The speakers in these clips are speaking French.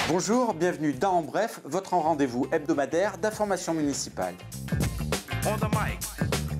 Bonjour, bienvenue dans En Bref, votre rendez-vous hebdomadaire d'information municipale.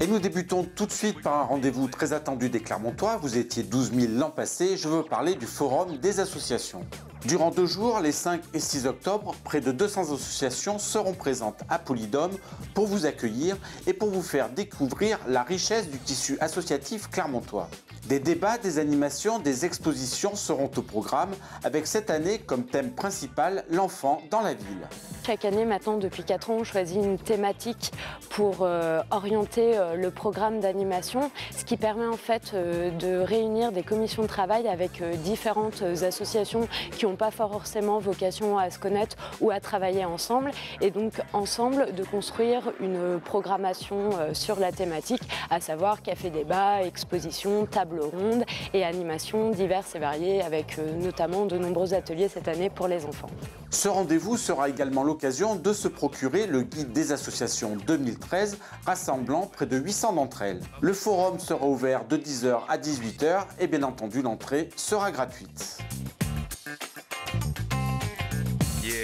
Et nous débutons tout de suite par un rendez-vous très attendu des Clermontois. Vous étiez 12 000 l'an passé, je veux parler du Forum des associations. Durant 2 jours, les 5 et 6 octobre, près de 200 associations seront présentes à Polydôme pour vous accueillir et pour vous faire découvrir la richesse du tissu associatif clermontois. Des débats, des animations, des expositions seront au programme, avec cette année comme thème principal l'enfant dans la ville. Chaque année maintenant, depuis 4 ans, on choisit une thématique pour orienter le programme d'animation, ce qui permet en fait de réunir des commissions de travail avec différentes associations qui n'ont pas forcément vocation à se connaître ou à travailler ensemble, et donc ensemble de construire une programmation sur la thématique, à savoir café-débat, exposition, table ronde et animations diverses et variées, avec notamment de nombreux ateliers cette année pour les enfants. Ce rendez-vous sera également l'occasion de se procurer le guide des associations 2013, rassemblant près de 800 d'entre elles. Le forum sera ouvert de 10h à 18h et bien entendu l'entrée sera gratuite.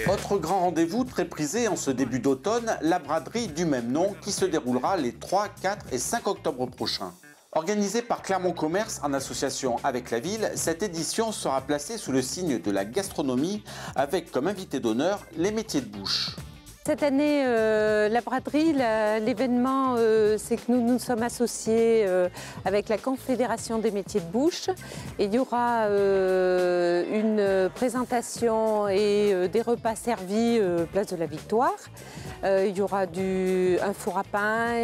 Autre grand rendez-vous très prisé en ce début d'automne, la braderie du même nom qui se déroulera les 3, 4 et 5 octobre prochains. Organisée par Clermont Commerce en association avec la ville, cette édition sera placée sous le signe de la gastronomie avec comme invité d'honneur les métiers de bouche. Cette année, la braderie, l'événement, c'est que nous nous sommes associés avec la Confédération des métiers de bouche. Et il y aura une présentation et des repas servis place de la Victoire. Il y aura un four à pain,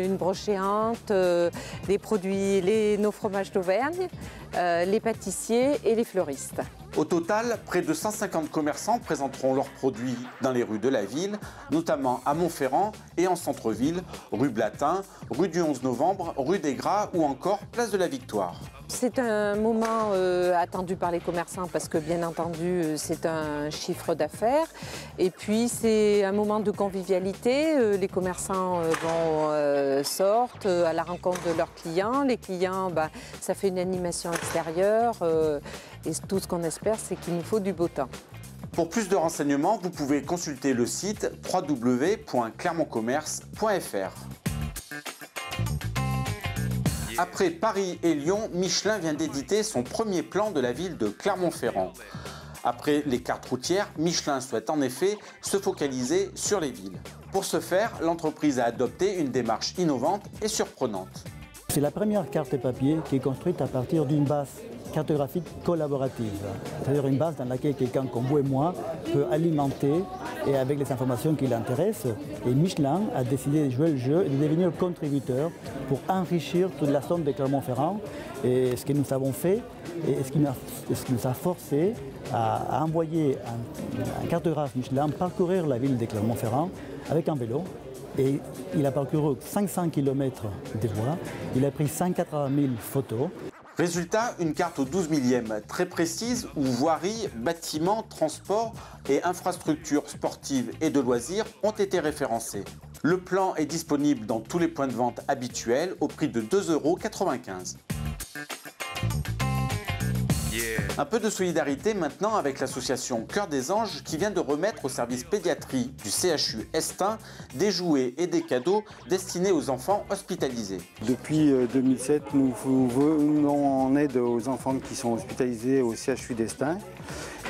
une broche géante, des produits, nos fromages d'Auvergne, les pâtissiers et les fleuristes. Au total, près de 150 commerçants présenteront leurs produits dans les rues de la ville, notamment à Montferrand et en centre-ville, rue Blatin, rue du 11 novembre, rue des Gras ou encore place de la Victoire. C'est un moment attendu par les commerçants parce que bien entendu c'est un chiffre d'affaires, et puis c'est un moment de convivialité. Les commerçants sortent à la rencontre de leurs clients. Les clients, ça fait une animation extérieure, et tout ce qu'on espère, c'est qu'il nous faut du beau temps. Pour plus de renseignements, vous pouvez consulter le site www.clermontcommerce.fr. Après Paris et Lyon, Michelin vient d'éditer son premier plan de la ville de Clermont-Ferrand. Après les cartes routières, Michelin souhaite en effet se focaliser sur les villes. Pour ce faire, l'entreprise a adopté une démarche innovante et surprenante. C'est la première carte papier qui est construite à partir d'une base cartographique collaborative, c'est-à-dire une base dans laquelle quelqu'un comme vous et moi peut alimenter et avec les informations qui l'intéressent. Et Michelin a décidé de jouer le jeu et de devenir contributeur pour enrichir toute la zone de Clermont-Ferrand. Et ce que nous avons fait, et ce qui nous a forcé à envoyer un cartographe Michelin parcourir la ville de Clermont-Ferrand avec un vélo. Et il a parcouru 500 km de voies, il a pris 180 000 photos. Résultat, une carte au 12 millième très précise où voiries, bâtiments, transports et infrastructures sportives et de loisirs ont été référencés. Le plan est disponible dans tous les points de vente habituels au prix de 2,95 €. Un peu de solidarité maintenant avec l'association Cœur des Anges qui vient de remettre au service pédiatrie du CHU Estaing des jouets et des cadeaux destinés aux enfants hospitalisés. Depuis 2007, nous venons en aide aux enfants qui sont hospitalisés au CHU d'Estaing.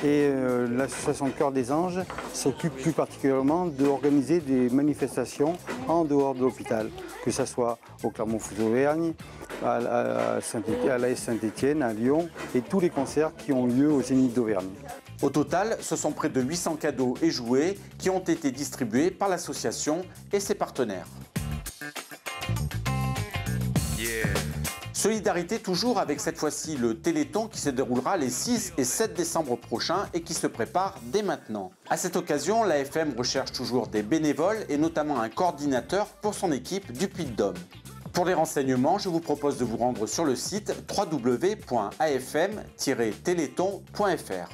Et l'association Cœur des Anges s'occupe plus particulièrement d'organiser des manifestations en dehors de l'hôpital, que ce soit au Clermont-Auvergne, à l'AS Saint-Étienne, à Lyon, et tous les concerts qui ont lieu au Zénith d'Auvergne. Au total, ce sont près de 800 cadeaux et jouets qui ont été distribués par l'association et ses partenaires. Solidarité toujours avec cette fois-ci le Téléthon qui se déroulera les 6 et 7 décembre prochains et qui se prépare dès maintenant. À cette occasion, l'AFM recherche toujours des bénévoles et notamment un coordinateur pour son équipe du Puy-de-Dôme. Pour les renseignements, je vous propose de vous rendre sur le site www.afm-téléthon.fr.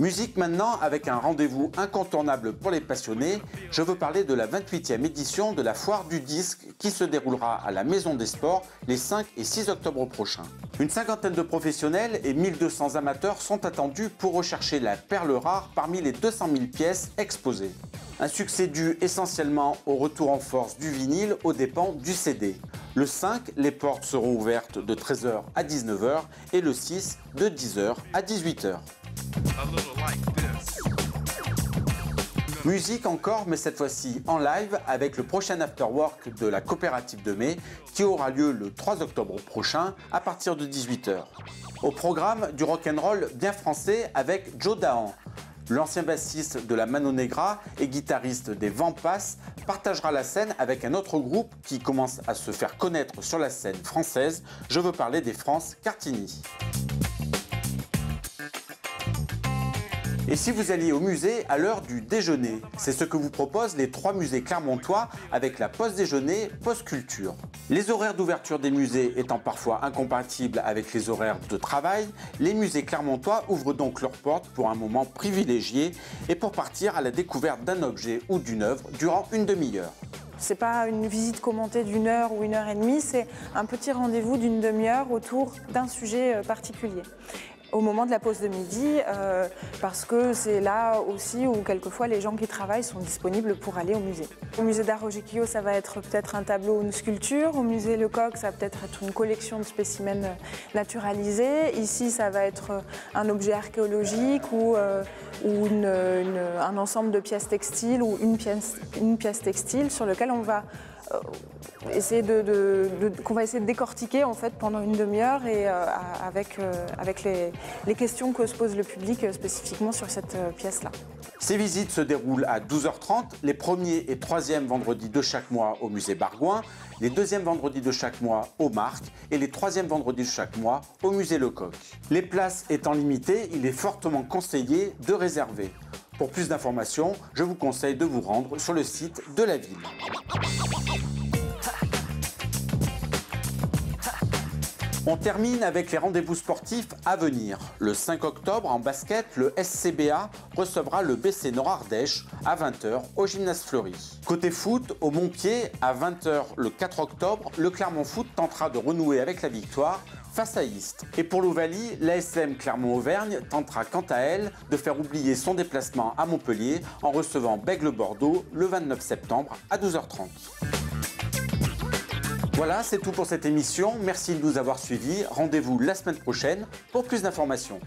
Musique maintenant avec un rendez-vous incontournable pour les passionnés. Je veux parler de la 28e édition de la Foire du Disque qui se déroulera à la Maison des Sports les 5 et 6 octobre prochains. Une cinquantaine de professionnels et 1200 amateurs sont attendus pour rechercher la perle rare parmi les 200 000 pièces exposées. Un succès dû essentiellement au retour en force du vinyle aux dépens du CD. Le 5, les portes seront ouvertes de 13h à 19h et le 6 de 10h à 18h. Musique encore, mais cette fois-ci en live avec le prochain afterwork de la coopérative de mai qui aura lieu le 3 octobre prochain à partir de 18h. Au programme du rock'n'roll bien français avec Joe Dahan. L'ancien bassiste de la Mano Negra et guitariste des Vampas partagera la scène avec un autre groupe qui commence à se faire connaître sur la scène française. Je veux parler des France Cartini. Et si vous alliez au musée à l'heure du déjeuner, c'est ce que vous proposent les 3 musées clermontois avec la pause déjeuner, pause culture. Les horaires d'ouverture des musées étant parfois incompatibles avec les horaires de travail, les musées clermontois ouvrent donc leurs portes pour un moment privilégié et pour partir à la découverte d'un objet ou d'une œuvre durant une demi-heure. C'est pas une visite commentée d'1 heure ou 1 heure et demie, c'est un petit rendez-vous d'une demi-heure autour d'un sujet particulier. Au moment de la pause de midi, parce que c'est là aussi où quelquefois les gens qui travaillent sont disponibles pour aller au musée. Au musée d'art Roger Quillot, ça va être peut-être un tableau ou une sculpture. Au musée Lecoq, ça va peut-être être une collection de spécimens naturalisés. Ici, ça va être un objet archéologique ou un ensemble de pièces textiles ou une pièce textile sur lequel on va essayer qu'on va essayer de décortiquer en fait pendant une demi-heure et avec les questions que se pose le public spécifiquement sur cette pièce-là. Ces visites se déroulent à 12h30, les premiers et 3e vendredis de chaque mois au musée Bargoin, les 2e vendredis de chaque mois au Marc et les 3e vendredis de chaque mois au musée Lecoq. Les places étant limitées, il est fortement conseillé de réserver. Pour plus d'informations, je vous conseille de vous rendre sur le site de la ville. On termine avec les rendez-vous sportifs à venir. Le 5 octobre, en basket, le SCBA recevra le BC Nord-Ardèche à 20h au Gymnase Fleury. Côté foot, au Montpied, à 20h le 4 octobre, le Clermont Foot tentera de renouer avec la victoire face à Istres. Et pour l'Ovalie, l'ASM Clermont-Auvergne tentera quant à elle de faire oublier son déplacement à Montpellier en recevant Bègle-Bordeaux le 29 septembre à 12h30. Voilà, c'est tout pour cette émission. Merci de nous avoir suivis. Rendez-vous la semaine prochaine pour plus d'informations.